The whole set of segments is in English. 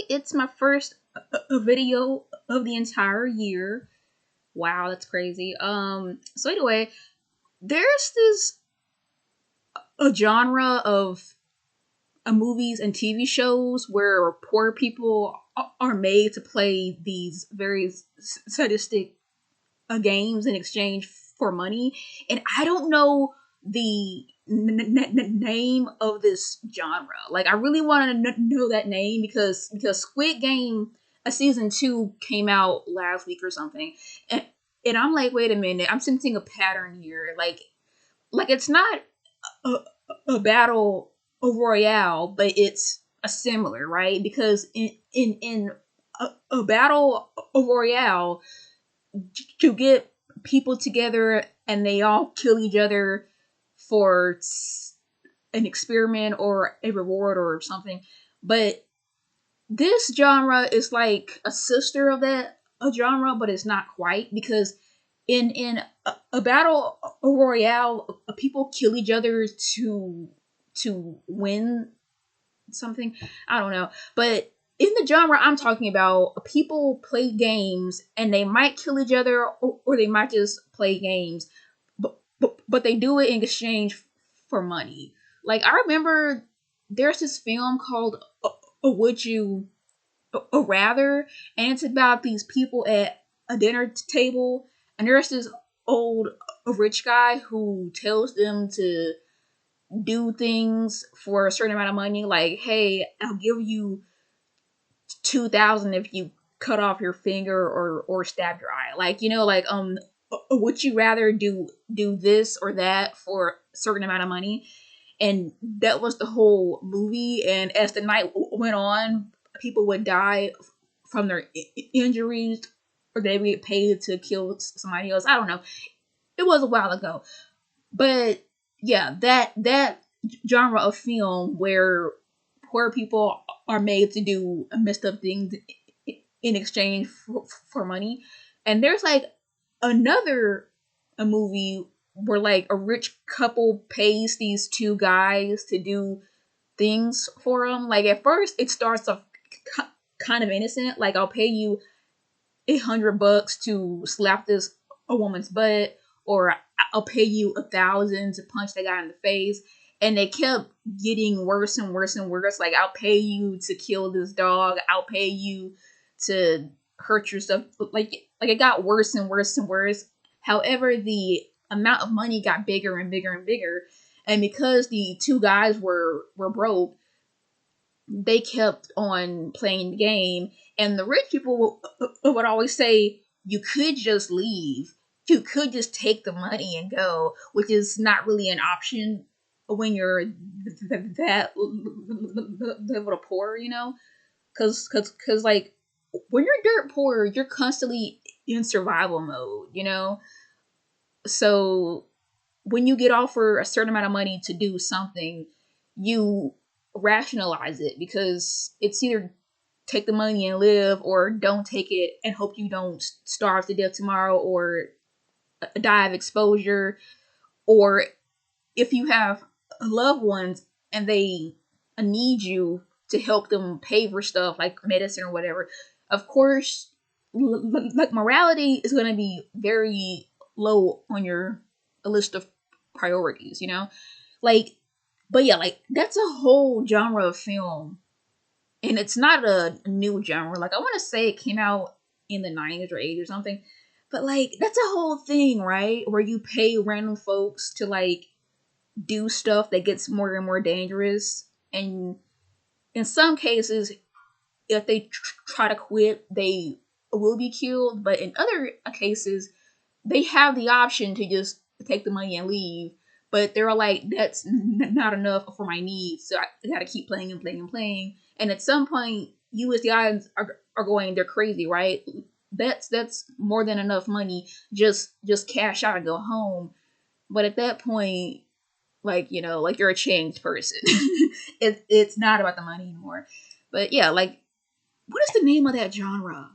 it's my first video of the entire year. Wow, that's crazy. So anyway, there's this a genre of movies and TV shows where poor people are made to play these very sadistic games in exchange for money, and I don't know the name of this genre. Like, I really want to know that name because Squid Game, a season 2 came out last week or something, and I'm like, wait a minute, I'm sensing a pattern here. Like it's not a, a battle royale, but it's a similar, right? Because in a battle royale, to get people together and they all kill each other for an experiment or a reward or something. But this genre is like a sister of that a genre, but it's not quite, because in a battle royale, people kill each other to win something. I don't know, but in the genre I'm talking about, people play games and they might kill each other, or they might just play games, but they do it in exchange for money. Like, I remember there's this film called Would You Rather, and it's about these people at a dinner table, and there's this old rich guy who tells them to do things for a certain amount of money. Like, hey, I'll give you 2,000 if you cut off your finger or stab your eye. Like, like, would you rather do this or that for a certain amount of money? And that was the whole movie. And as the night went on, people would die from their injuries, or they would get paid to kill somebody else. I don't know. It was a while ago, but yeah, that genre of film where poor people are made to do messed up things in exchange for money. And there's like another a movie where like a rich couple pays these two guys to do things for them. Like, at first it starts off kind of innocent, like, I'll pay you $100 to slap this a woman's butt, or I'll pay you 1,000 to punch that guy in the face. And they kept getting worse and worse and worse. Like, I'll pay you to kill this dog. I'll pay you to hurt yourself. Like it got worse and worse and worse. However, the amount of money got bigger and bigger and bigger. And because the two guys were broke, they kept on playing the game. And the rich people would always say, you could just leave. You could just take the money and go, which is not really an option when you're that level of poor, Because, like, when you're dirt poor, you're constantly in survival mode. So when you get offered a certain amount of money to do something, you rationalize it, because it's either take the money and live, or don't take it and hope you don't starve to death tomorrow, or die of exposure, or if you have loved ones and they need you to help them pay for stuff like medicine or whatever, of course, like, morality is going to be very low on your list of priorities. Like, but yeah, like, that's a whole genre of film, and it's not a new genre. Like, I want to say it came out in the 90s or 80s or something, but like, that's a whole thing, right? Where you pay random folks to like do stuff that gets more and more dangerous, and in some cases, if they try to quit, they will be killed. But in other cases, they have the option to just take the money and leave. But they're like, that's not enough for my needs, so I gotta keep playing and playing and playing. And at some point, you as the audience are going, they're crazy, right? That's more than enough money. Just cash out and go home. But at that point, like, like, you're a changed person. It's not about the money anymore. But yeah, like, what is the name of that genre?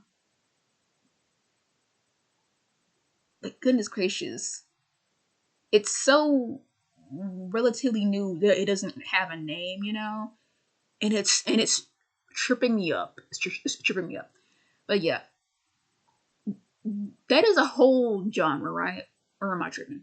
Like, goodness gracious, it's so relatively new that it doesn't have a name, and it's tripping me up. It's tripping me up. But yeah, that is a whole genre, right? Or am I tripping?